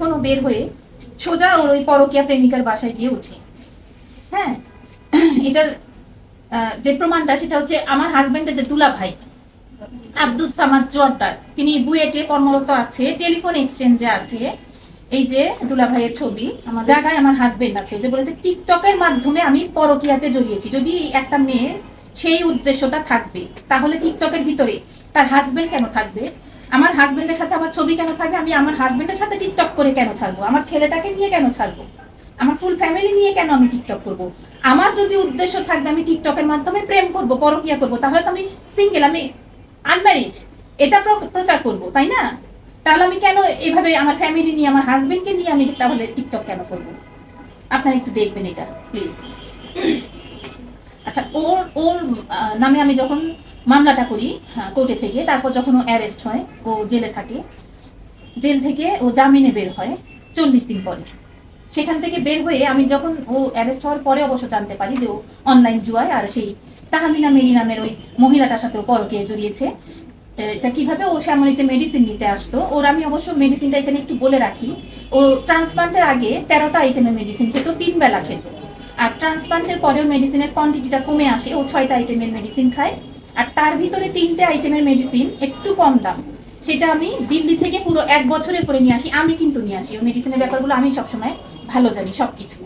তখন ও বের হয়ে সোজা ওর ওই পরকীয়া প্রেমিকার বাসায় গিয়ে উঠে। হ্যাঁ, এটার যে প্রমাণটা সেটা হচ্ছে আমার হাজবেন্ডের যে দুলা ভাই আব্দুস সামাদ জোয়ারদার, তিনি বুয়েটে কর্মরত আছে, টেলিফোন এক্সচেঞ্জে আছে। এই যে দুলা ভাইয়ের ছবি, আমার জায়গায় আমার হাজবেন্ড আছে, যে বলেছে টিকটকের মাধ্যমে আমি পরকীয়াতে জড়িয়েছি। যদি একটা মেয়ে সেই উদ্দেশ্যটা থাকবে তাহলে টিকটকের ভিতরে তার হাজবেন্ড কেন থাকবে? আমার হাজবেন্ডের সাথে আমার ছবি কেন থাকবে? আমি আমার হাজবেন্ডের সাথে টিকটক করে কেন ছাড়বো? আমার ছেলেটাকে নিয়ে কেন ছাড়বো? আমার ফুল ফ্যামিলি নিয়ে কেন আমি টিকটক করব? আমার যদি উদ্দেশ্য থাকবে আমি টিকটকের মাধ্যমে প্রেম করব, পরকীয়া করব, তাহলে তো আমি সিঙ্গেল, আমি আনম্যারিড, এটা প্রচার করব, তাই না? তাহলে আমি কেন এভাবে আমার ফ্যামিলি নিয়ে, আমার হাজবেন্ডকে নিয়ে আমি তাহলে টিকটক কেন করব? আপনারা একটু দেখবেন এটা প্লিজ। আচ্ছা, ওর ওর নামে আমি যখন মামলাটা করি কোর্টে থেকে, তারপর যখন ও অ্যারেস্ট হয়, ও জেলে থাকে, জেল থেকে ও জামিনে বের হয় 40 দিন পরে। সেখান থেকে বের হয়ে আমি যখন ও অ্যারেস্ট হওয়ার পরে অবশ্য জানতে পারি যে ও অনলাইন জুয়ায় আর সেই তাহমিনা মেরি নামের ওই মহিলাটার সাথে ও পরকীয়ায় জড়িয়েছে। এটা কিভাবে, ও শ্যামলীতে মেডিসিন নিতে আসতো। ওর আমি অবশ্য মেডিসিনটা এখানে একটু বলে রাখি, ও ট্রান্সপ্লান্টের আগে 13টা আইটেমের মেডিসিন খেত, 3 বেলা খেত। আর ট্রান্সপ্লান্টের পরেও মেডিসিনের কোয়ান্টিটিটা কমে আসে, ও 6টা আইটেমের মেডিসিন খায়। আর তার ভিতরে 3টে আইটেমের মেডিসিন একটু কম দাম, সেটা আমি দিল্লি থেকে পুরো 1 বছরের করে নিয়ে আসি। আমি কিন্তু নিয়ে আসি, ওই মেডিসিনের ব্যাপারগুলো আমি সবসময় ভালো জানি সবকিছু।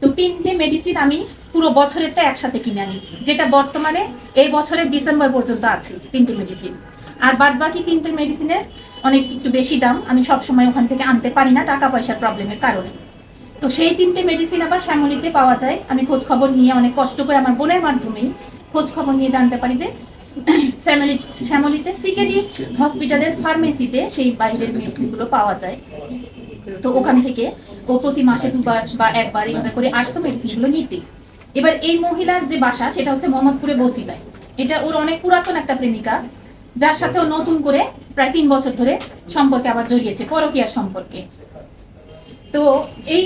তো 3টে মেডিসিন আমি পুরো বছরেরটা একসাথে কিনে আনি, যেটা বর্তমানে এই বছরের ডিসেম্বর পর্যন্ত আছে 3টে মেডিসিন। আর বাদ বাকি 3টে মেডিসিনের অনেক একটু বেশি দাম, আমি সবসময় ওখান থেকে আনতে পারি না টাকা পয়সার প্রবলেমের কারণে। তো সেই 3টে মেডিসিন আবার শ্যামলীতে পাওয়া যায়। আমি খোঁজ খবর নিয়ে অনেক কষ্ট করে আমার বোনের মাধ্যমেই খোঁজ খবর নিয়ে জানতে পারি যে শ্যামলীতে সিকেডি হসপিটালের ফার্মেসিতে সেই বাইরের মেডিসিনগুলো পাওয়া যায়। তো ওখান থেকে ও প্রতি মাসে 2বার বা 1বার এইভাবে করে আসতো মেডিসিনগুলো নিতে। এবার এই মহিলার যে বাসা সেটা হচ্ছে মোহাম্মদপুরে বসিলায়। এটা ওর অনেক পুরাতন একটা প্রেমিকা, যার সাথে ও নতুন করে প্রায় 3 বছর ধরে সম্পর্কে আবার জড়িয়েছে, পরকীয়ার সম্পর্কে। তো এই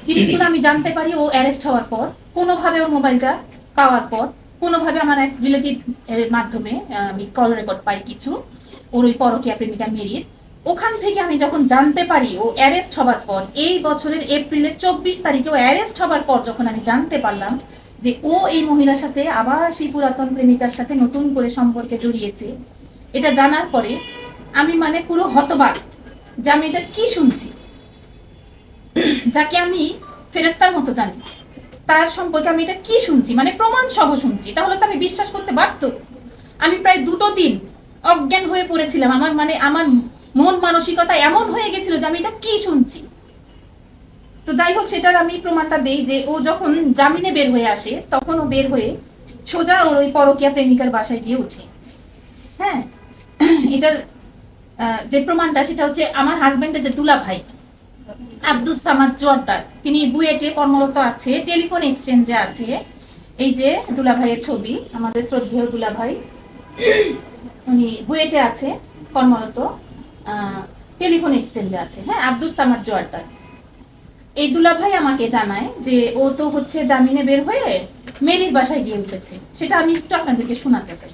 জিনিসগুলো আমি জানতে পারি ও অ্যারেস্ট হওয়ার পর, কোনোভাবে ওর মোবাইলটা পাওয়ার পর, কোনোভাবে আমার এক রিলেটিভ এর মাধ্যমে আমি কল রেকর্ড পাই কিছু ওর ওই পরকীয়া প্রেমিকা মেরির। ওখান থেকে আমি যখন জানতে পারি ও অ্যারেস্ট হবার পর, এই বছরের এপ্রিলের 24 তারিখে ও অ্যারেস্ট হবার পর যখন আমি জানতে পারলাম যে ও এই মহিলার সাথে আবার সেই পুরাতন প্রেমিকার সাথে নতুন করে সম্পর্কে জড়িয়েছে, এটা জানার পরে আমি মানে পুরো হতবাক যে আমি এটা কি শুনছি। যাকে আমি ফেরেস্তার মতো জানি, তার সম্পর্কে আমি এটা কি শুনছি, মানে প্রমাণ সহ শুনছি, তাহলে তো আমি বিশ্বাস করতে বাধ্য। আমি প্রায় 2টো দিন অজ্ঞান হয়ে পড়েছিলাম, আমার মন মানসিকতা এমন হয়ে গেছিল যে আমি এটা কি শুনছি। তো যাই হোক, সেটার আমি প্রমাণটা দেই যে ও যখন জামিনে বের হয়ে আসে তখন ও বের হয়ে সোজা ওর ওই পরকীয়া প্রেমিকার বাসায় গিয়ে উঠে। হ্যাঁ, এটার যে প্রমাণটা সেটা হচ্ছে আমার হাজবেন্ডের যে দুলা ভাই আব্দুস সামাদ জোয়ারদার, তিনি বুয়েটে কর্মরত আছে, টেলিফোন এক্সচেঞ্জে আছে। এই যে দুলা ভাইয়ের ছবি, আমাদের শ্রদ্ধেয় দুলা ভাই, উনি বুয়েটে আছে কর্মরত, টেলিফোন এক্সচেঞ্জে আছে। হ্যাঁ, আব্দুস সামাদ জোয়ারদার। এই দুলা ভাই আমাকে জানায় যে ও তো হচ্ছে জামিনে বের হয়ে মেরির বাসায় গিয়ে উঠেছে। সেটা আমি একটু আপনাদেরকে শোনাতে চাই।